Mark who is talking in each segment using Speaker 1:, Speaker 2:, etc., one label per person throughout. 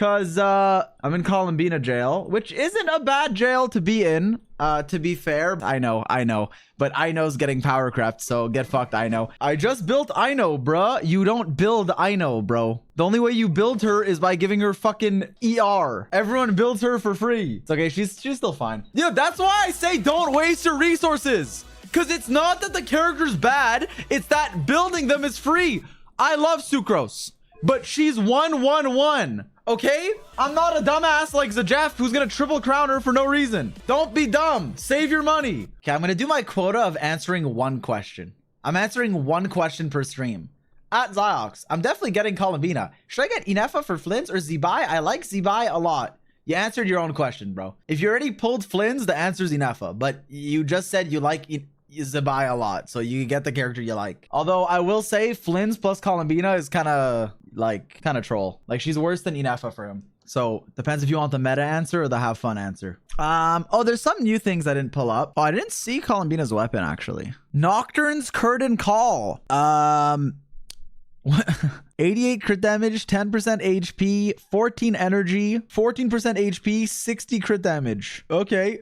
Speaker 1: because I'm in Columbina jail, which isn't a bad jail to be in. To be fair, I know, but Ino's getting power crept, so get fucked, Ino. I just built Ino, bruh. You don't build Ino, bro. The only way you build her is by giving her fucking ER. Everyone builds her for free. It's okay, she's still fine. Yeah, that's why I say don't waste your resources. Because it's not that the character's bad, it's that building them is free. I love Sucrose, but she's 1-1-1. Okay? I'm not a dumbass like Zy0x who's gonna triple crown her for no reason. Don't be dumb. Save your money. Okay, I'm gonna do my quota of answering one question. I'm answering one question per stream. At Zy0x, I'm definitely getting Columbina. Should I get Inefa for Flins or Zy0x? I like Zy0x a lot. You answered your own question, bro. If you already pulled Flins, the answer is Inefa. But you just said you like Zy0x a lot, so you get the character you like. Although I will say Flins plus Columbina is kind of troll. Like, she's worse than Inefa for him. So depends if you want the meta answer or the have fun answer. Oh, there's some new things I didn't pull up. Oh, I didn't see Columbina's weapon actually. Nocturne's Curtain Call. 88 crit damage, 10% HP, 14 energy, 14% HP, 60 crit damage. Okay.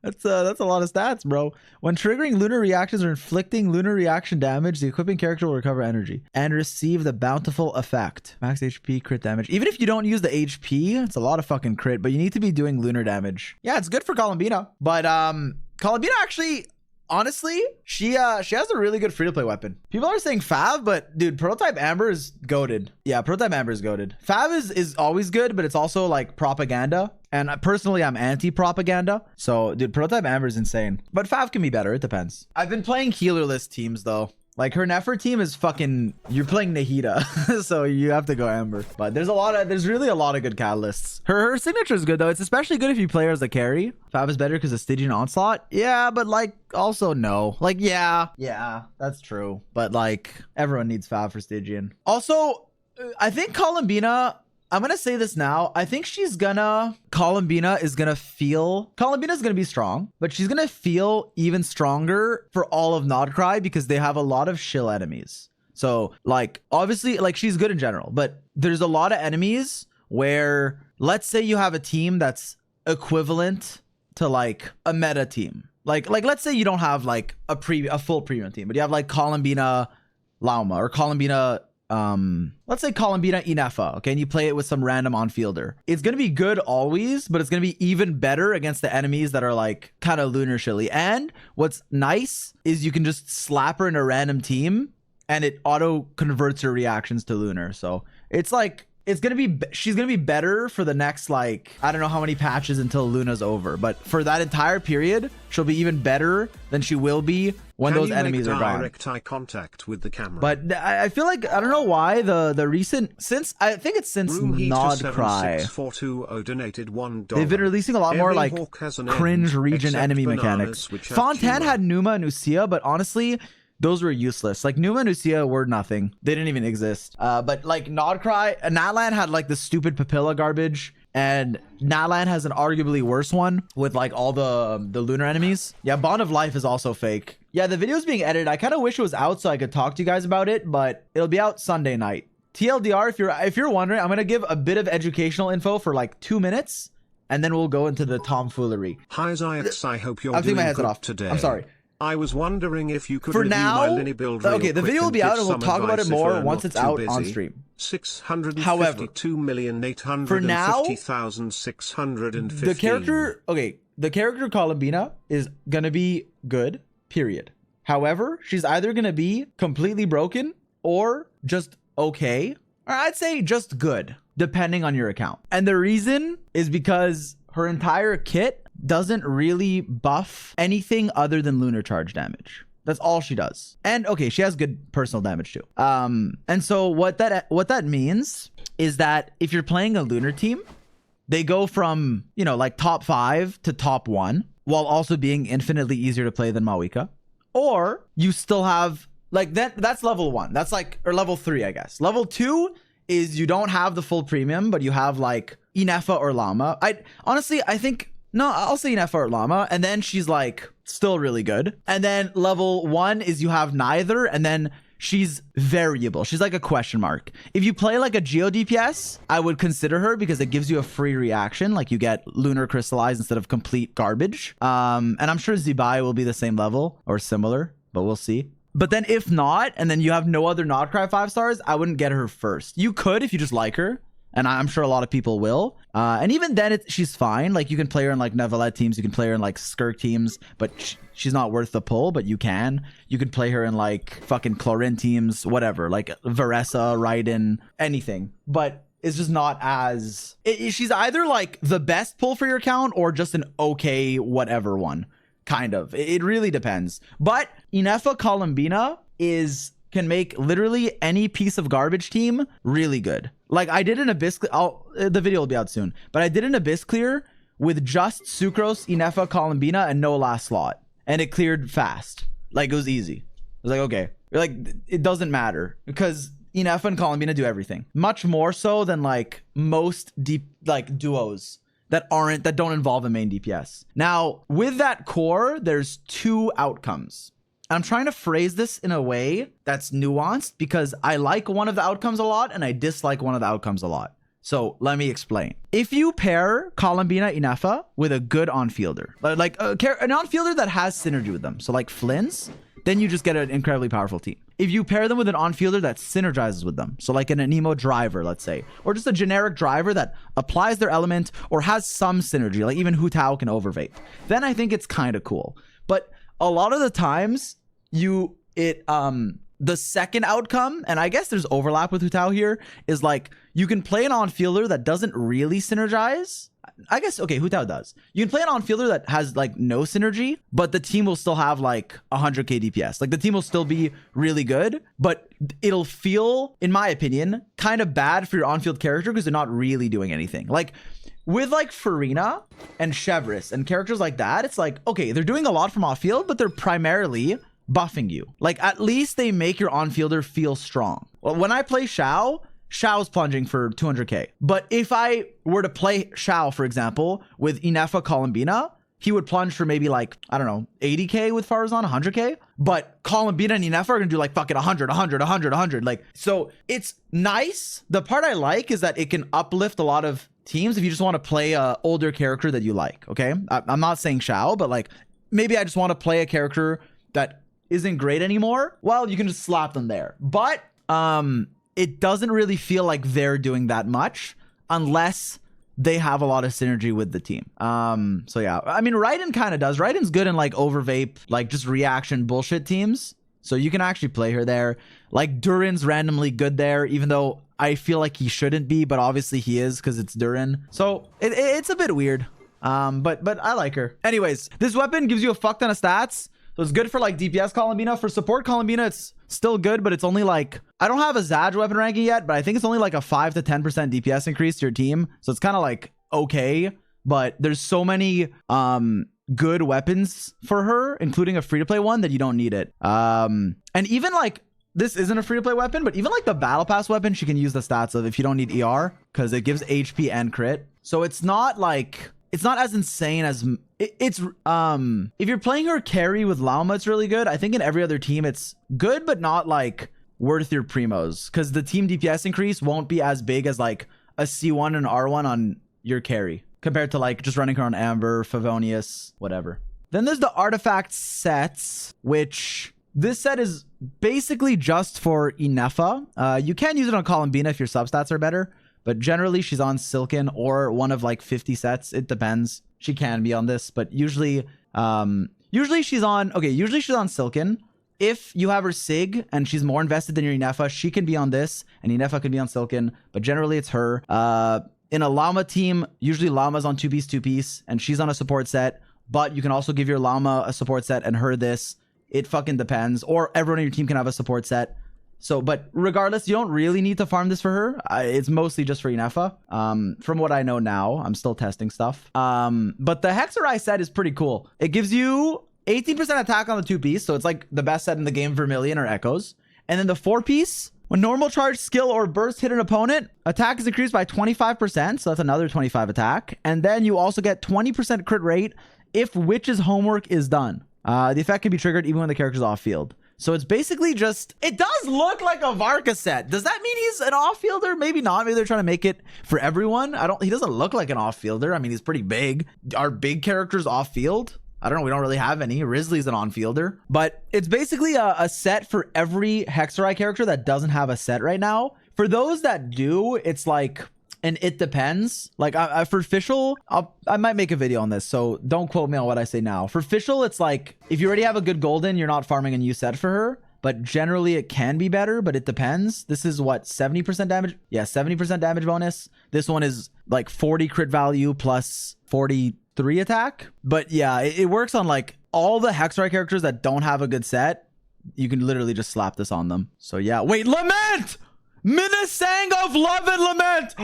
Speaker 1: That's a lot of stats, bro. When triggering lunar reactions or inflicting lunar reaction damage, the equipping character will recover energy and receive the bountiful effect. Max HP, crit damage. Even if you don't use the HP, it's a lot of fucking crit, but you need to be doing lunar damage. Yeah, it's good for Columbina. But Columbina actually, honestly, she has a really good free-to-play weapon. People are saying Fav, but dude, Prototype Amber is goated. Yeah, Prototype Amber is goated. Fav is always good, but it's also like propaganda. And personally, I'm anti-propaganda. So, dude, Prototype Amber is insane. But Fav can be better. It depends. I've been playing healerless teams, though. Like, her Nefer team is fucking... You're playing Nahida. So, you have to go Amber. But there's really a lot of good catalysts. Her signature is good, though. It's especially good if you play her as a carry. Fav is better because of Stygian Onslaught. Yeah, but, like, also no. Like, yeah, that's true. But, like, everyone needs Fav for Stygian. Also, I think Columbina... I'm going to say this now. I think Columbina is going to be strong, but she's going to feel even stronger for all of Nodcry because they have a lot of shill enemies. So, like, obviously, like, she's good in general, but there's a lot of enemies where, let's say you have a team that's equivalent to, like, a meta team. Like let's say you don't have, like, a full premium team, but you have, like, Columbina Lauma or Columbina... let's say Columbina Inefa, okay, and you play it with some random on-fielder. It's gonna be good always, but it's gonna be even better against the enemies that are like kind of lunar shilly. And what's nice is you can just slap her in a random team and it auto converts her reactions to lunar. So it's like she's gonna be better for the next, like, I don't know how many patches until Luna's over, but for that entire period she'll be even better than she will be when those enemies are gone.
Speaker 2: Direct eye contact with the camera.
Speaker 1: But I feel like, I don't know why the recent, I think it's since Nodcry,
Speaker 2: donated $1.
Speaker 1: they've been releasing a lot more like cringe region enemy mechanics. Fontaine had Numa and Ucia, but honestly, those were useless. Like, Numa and Ucia were nothing. They didn't even exist. But like Nodcry, Natlan had like the stupid Papilla garbage. And Natlan has an arguably worse one with like all the lunar enemies. Yeah, Bond of Life is also fake. Yeah, the video's being edited. I kind of wish it was out so I could talk to you guys about it, but it'll be out Sunday night. TLDR, if you're wondering, I'm gonna give a bit of educational info for like 2 minutes, and then we'll go into the tomfoolery.
Speaker 2: Hi Zy0x, I hope you're doing good today.
Speaker 1: I'm sorry.
Speaker 2: I was wondering if you could
Speaker 1: for
Speaker 2: review
Speaker 1: now,
Speaker 2: my Linny build
Speaker 1: okay, the video will be out and we'll talk about it more once it's out on stream.
Speaker 2: 652,850,615.
Speaker 1: For now, the character Columbina is gonna be good, period. However, she's either gonna be completely broken or just okay, or I'd say just good, depending on your account. And the reason is because her entire kit doesn't really buff anything other than lunar charge damage. That's all she does. And okay, she has good personal damage too. And so what that means is that if you're playing a lunar team, they go from, you know, like top 5 to top 1 while also being infinitely easier to play than Mawika. Or you still have like that's level 1. That's like, or level 3, I guess. Level 2 is you don't have the full premium, but you have like Inefa or Llama. I think no, I'll say Inefa or Llama, and then she's like still really good. And then level 1 is you have neither, and then she's variable. She's like a question mark. If you play like a Geo DPS, I would consider her because it gives you a free reaction. Like you get Lunar Crystallize instead of complete garbage. And I'm sure Zy0x will be the same level or similar, but we'll see. But then if not, and then you have no other Notcry 5 stars, I wouldn't get her first. You could if you just like her. And I'm sure a lot of people will. And even then, she's fine. Like, you can play her in, like, Nevalette teams. You can play her in, like, Skirk teams. But she's not worth the pull, but you can. You could play her in, like, fucking Clorin teams, whatever. Like, Varessa, Raiden, anything. But it's just not as... she's either, like, the best pull for your account or just an okay whatever one. Kind of. It really depends. But Inefa Columbina can make literally any piece of garbage team really good. Like I did an Abyss, the video will be out soon, but I did an Abyss clear with just Sucrose, Inefa, Columbina, and no last slot. And it cleared fast. Like it was easy. It was like, okay. Like it doesn't matter because Inefa and Columbina do everything. Much more so than like most deep like duos that don't involve a main DPS. Now, with that core, there's two outcomes. I'm trying to phrase this in a way that's nuanced because I like one of the outcomes a lot and I dislike one of the outcomes a lot. So let me explain. If you pair Colombina Inefa with a good on-fielder, like an on-fielder that has synergy with them, so like Flynn's, then you just get an incredibly powerful team. If you pair them with an on-fielder that synergizes with them, so like an Anemo driver, let's say, or just a generic driver that applies their element or has some synergy, like even Hu Tao can overvape, then I think it's kind of cool. But a lot of the times, the second outcome, and I guess there's overlap with Hu Tao here, is like you can play an on-fielder that doesn't really synergize. I guess, okay, Hu Tao does. You can play an on-fielder that has like no synergy, but the team will still have like 100k DPS. Like the team will still be really good, but it'll feel, in my opinion, kind of bad for your on-field character because they're not really doing anything. Like with like Farina and Chevris and characters like that, it's like, okay, they're doing a lot from off-field, but they're primarily buffing you. Like at least they make your on-fielder feel strong. Well, when I play Xiao's plunging for 200k. But if I were to play Xiao, for example, with Inefa Colombina, he would plunge for maybe like, I don't know, 80k with Farazan, 100k. But Colombina and Inefa are gonna do like fucking 100, 100, 100, 100. Like, so it's nice. The part I like is that it can uplift a lot of teams if you just want to play a older character that you like, okay? I'm not saying Xiao, but like maybe I just want to play a character that isn't great anymore. Well, you can just slap them there. But it doesn't really feel like they're doing that much unless they have a lot of synergy with the team. So yeah, I mean, Raiden kind of does. Raiden's good in like overvape, like just reaction bullshit teams. So you can actually play her there. Like Durin's randomly good there, even though I feel like he shouldn't be, but obviously he is because it's Durin. So it's a bit weird. But I like her. Anyways, this weapon gives you a fuck ton of stats. So it's good for like DPS Colombina. For support Colombina, it's still good, but it's only like, I don't have a Zaj weapon ranking yet, but I think it's only like a 5 to 10% DPS increase to your team. So it's kind of like okay, but there's so many good weapons for her, including a free-to-play one, that you don't need it. And even like, this isn't a free-to-play weapon, but even like the battle pass weapon, she can use the stats of if you don't need ER, because it gives HP and crit. So it's not like, it's not as insane as it's if you're playing her carry with Lauma, it's really good. I think in every other team it's good, but not like worth your primos, because the team DPS increase won't be as big as like a C1 and R1 on your carry compared to like just running her on Amber, Favonius, whatever. Then there's the artifact sets, which this set is basically just for Inefa. You can use it on Colombina if your substats are better, but generally she's on Silken or one of like 50 sets. It depends. She can be on this, but usually she's on, okay, usually she's on Silken. If you have her Sig and she's more invested than your Inefa, she can be on this and Inefa can be on Silken, but generally it's her. In a Llama team, usually Llama's on 2-piece, and she's on a support set, but you can also give your Llama a support set and her this. It fucking depends. Or everyone on your team can have a support set. So, but regardless, you don't really need to farm this for her. It's mostly just for Inefa. From what I know now, I'm still testing stuff. But the Hexerai set is pretty cool. It gives you 18% attack on the 2-piece, so it's like the best set in the game, Vermilion or Echoes. And then the 4-piece, when normal charge, skill, or burst hit an opponent, attack is increased by 25%, so that's another 25 attack. And then you also get 20% crit rate if Witch's homework is done. The effect can be triggered even when the character's off field. So it's basically just, it does look like a Varka set. Does that mean he's an off-fielder? Maybe not. Maybe they're trying to make it for everyone. He doesn't look like an off-fielder. I mean, he's pretty big. Are big characters off-field? I don't know. We don't really have any. Risley's an on-fielder. But it's basically a set for every Hexarai character that doesn't have a set right now. For those that do, it's like... And it depends. Like for Fischl, I might make a video on this, so don't quote me on what I say now. For Fischl, it's like if you already have a good golden, you're not farming a new set for her. But generally, it can be better, but it depends. This is what, 70% damage? Yeah, 70% damage bonus. This one is like 40 crit value plus 43 attack. But yeah, it works on like all the Hexarai characters that don't have a good set. You can literally just slap this on them. So yeah, wait, Lament! Minasang of Love and Lament.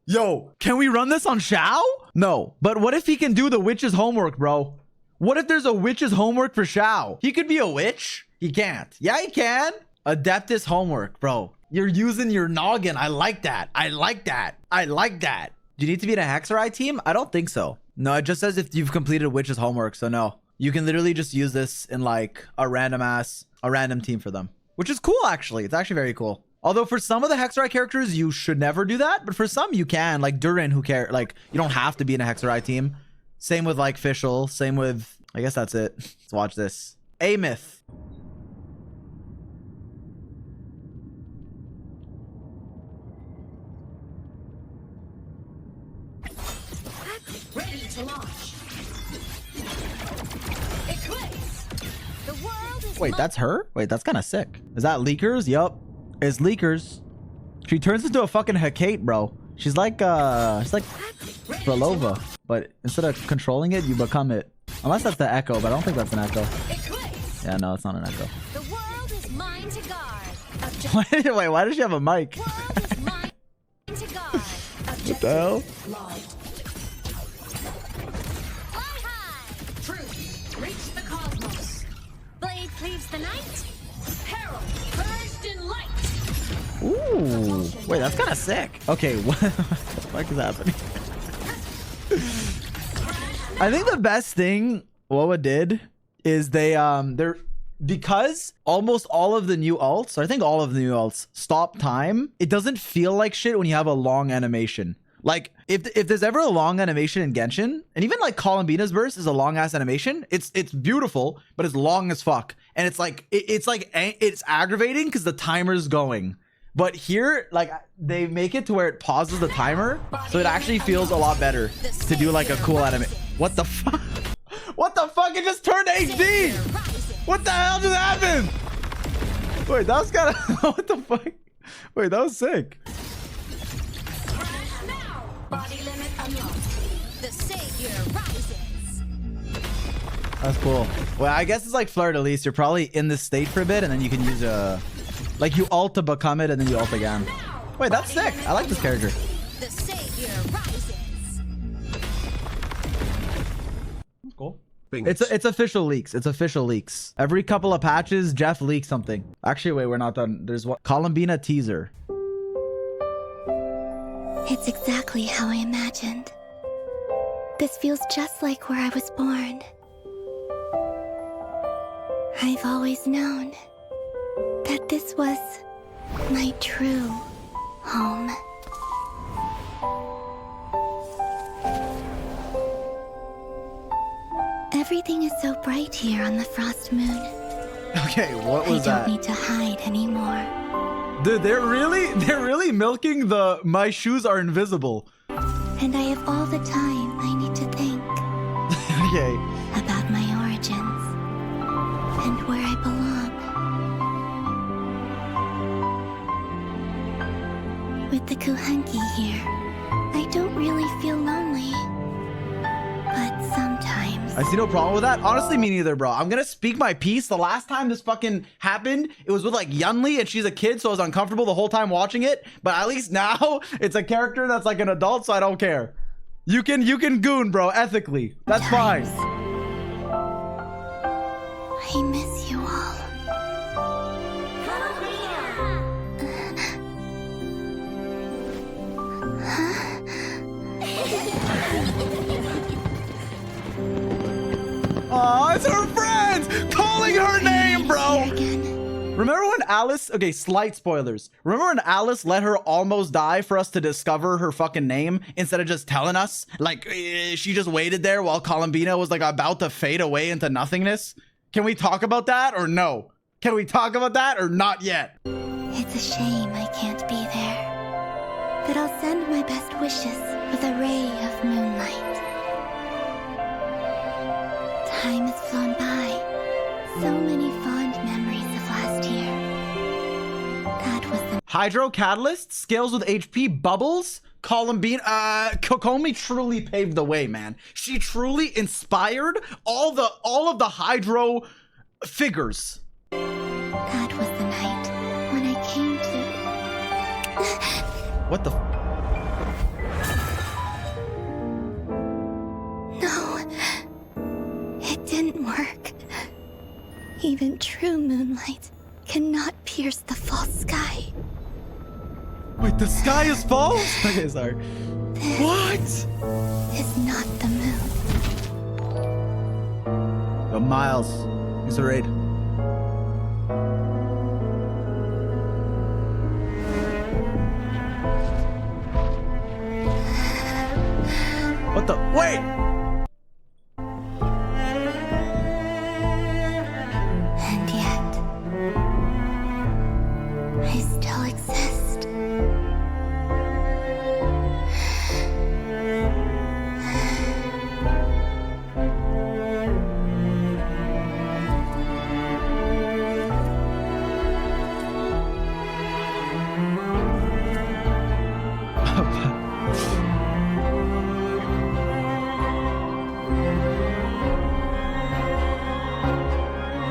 Speaker 1: Yo, can we run this on Xiao? No, but what if he can do the witch's homework, bro? What if there's a witch's homework for Xiao? He could be a witch. He can't. Yeah, he can. Adeptus homework, bro. You're using your noggin. I like that. I like that. I like that. Do you need to be in a Hexarai team? I don't think so. No, it just says if you've completed witch's homework. So no, you can literally just use this in like a random team for them. Which is cool, actually. It's actually very cool. Although for some of the Hexarai characters, you should never do that. But for some, you can. Like Durin, who cares? Like, you don't have to be in a Hexarai team. Same with like Fischl. Same with... I guess that's it. Let's watch this. Amyth.
Speaker 3: Ready to launch. Eclipse. The world is
Speaker 1: Wait, that's her? Wait, that's kind of sick. Is that Leakers? Yup. It's Leakers. She turns into a fucking Hecate, bro. She's like Frolova. But instead of controlling it, you become it. Unless that's the Echo, but I don't think that's an Echo.
Speaker 3: Eclipse.
Speaker 1: Yeah, no, it's not an Echo.
Speaker 3: The world is mine to guard.
Speaker 1: Wait, why does she have a mic?
Speaker 3: World is mine to guard.
Speaker 1: What the hell?
Speaker 3: Fly high. Truth. Reach the cosmos. Blade cleaves the night. Herald. Burst in light.
Speaker 1: Ooh. Wait, that's kind of sick. Okay, what the fuck is happening? I think the best thing Woa did is they're because almost all of the new alts, I think all of the new alts stop time. It doesn't feel like shit when you have a long animation. Like if there's ever a long animation in Genshin, and even like Columbina's burst is a long ass animation. It's beautiful, but it's long as fuck, and it's aggravating because the timer's going. But here, like, they make it to where it pauses the timer, so it actually feels a lot better to do like a cool anime. What the fuck? What the fuck? It just turned HD! What the hell just happened? Wait, that was kind of... What the fuck? Wait, that was sick.
Speaker 3: Body limit unlocked. The savior rises.
Speaker 1: That's cool. Well, I guess it's like Fleur de Lis. You're probably in this state for a bit, and then you can use a... Like, you ult to become it, and then you ult again. Wait, that's sick. I like this character.
Speaker 3: The savior rises.
Speaker 1: Cool. It's official leaks. It's official leaks. Every couple of patches, Jeff leaks something. Actually, wait, we're not done. There's one. Colombina teaser.
Speaker 4: It's exactly how I imagined. This feels just like where I was born. I've always known that this was my true home. Everything is so bright here on the Frost Moon.
Speaker 1: Okay, what was that?
Speaker 4: I don't need to hide anymore.
Speaker 1: Dude, they're really milking the my shoes are invisible.
Speaker 4: And I have all the time I need to think.
Speaker 1: Okay.
Speaker 4: About my origins and where I belong. With the Kuhanki here, I don't really feel lonely. But sometimes...
Speaker 1: I see no problem with that. Honestly, me neither, bro. I'm gonna speak my piece. The last time this fucking happened, it was with like Yunli, and she's a kid, so I was uncomfortable the whole time watching it. But at least now, it's a character that's like an adult, so I don't care. You can goon, bro, ethically. That's fine.
Speaker 4: I miss you all.
Speaker 1: Aw, it's her friends! Alice, okay, slight spoilers. Remember when Alice let her almost die for us to discover her fucking name instead of just telling us? Like, she just waited there while Columbina was like about to fade away into nothingness. Can we talk about that or no? Can we talk about that or not yet?
Speaker 4: It's a shame I can't be there, but I'll send my best wishes with a ray of moonlight. Time has flown by. So many fond memories of last year. That was the
Speaker 1: Hydro Catalyst, scales with HP, bubbles, Columbina, Kokomi truly paved the way, man. She truly inspired all of the Hydro figures.
Speaker 4: That was the night when I came to...
Speaker 1: What the
Speaker 4: No, it didn't work. Even true moonlight cannot pierce the false sky.
Speaker 1: Wait, the sky is false? Okay, sorry.
Speaker 4: This
Speaker 1: What?
Speaker 4: is not the moon.
Speaker 1: Yo, Miles, he's a raid. What the? Wait!
Speaker 4: And yet, I still exist.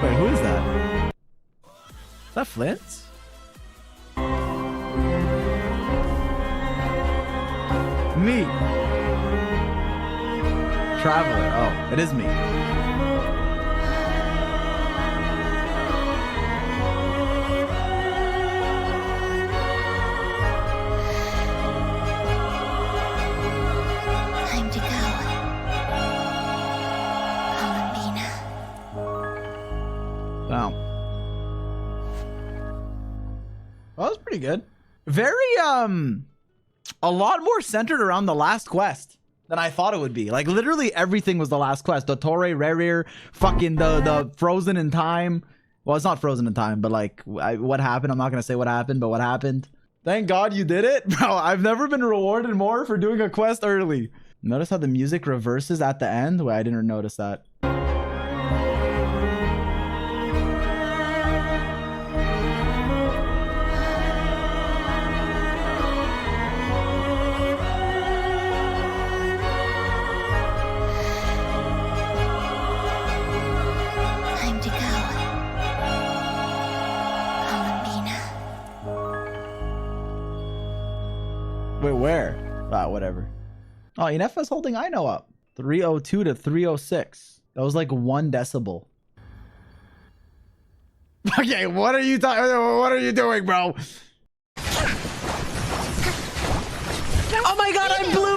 Speaker 1: Wait, who is that? Is that Flint's? Me. Traveler. Oh, it is me.
Speaker 4: Time to go. Colombina.
Speaker 1: Wow. Well, that was pretty good. Very, a lot more centered around the last quest than I thought it would be. Like, literally everything was the last quest. Dottore, Rerir, fucking the frozen in time. Well, it's not frozen in time, but like, what happened? I'm not gonna say what happened, but what happened? Thank God you did it. Bro, I've never been rewarded more for doing a quest early. Notice how the music reverses at the end? Wait, I didn't notice that.
Speaker 4: Time to go. Colombina.
Speaker 1: Wait, where? Ah, whatever. Oh, Inefa's holding Ino up. 302 to 306. That was like 1 decibel. Okay, what are you talking? What are you doing, bro? Oh my God, I'm blue.